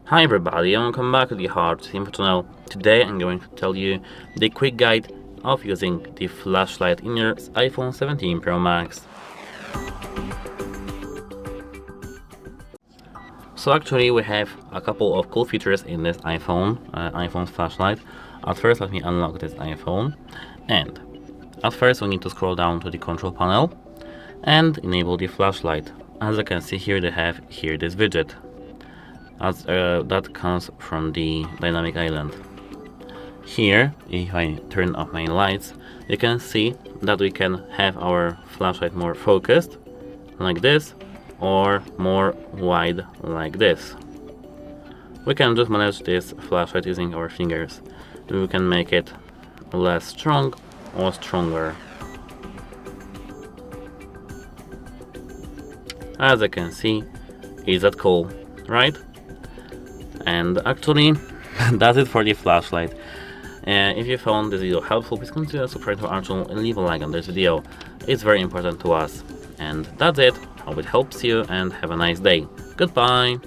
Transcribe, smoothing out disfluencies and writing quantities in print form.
Hi everybody, and welcome back to the HardReset.Info channel. Today I'm going to tell you the quick guide of using the flashlight in your iPhone 17 Pro Max. So actually we have a couple of cool features in this iPhone's flashlight. At first let me unlock this iPhone, and at first we need to scroll down to the control panel and enable the flashlight. As you can see here, they have here this widget. That comes from the dynamic island. Here, if I turn off my lights, you can see that we can have our flashlight more focused, like this, or more wide, like this. We can just manage this flashlight using our fingers. We can make it less strong or stronger. As you can see, is that cool, right? And actually, that's it for the flashlight. If you found this video helpful, please consider subscribing to our channel and leave a like on this video. It's very important to us. And that's it. Hope it helps you and have a nice day. Goodbye!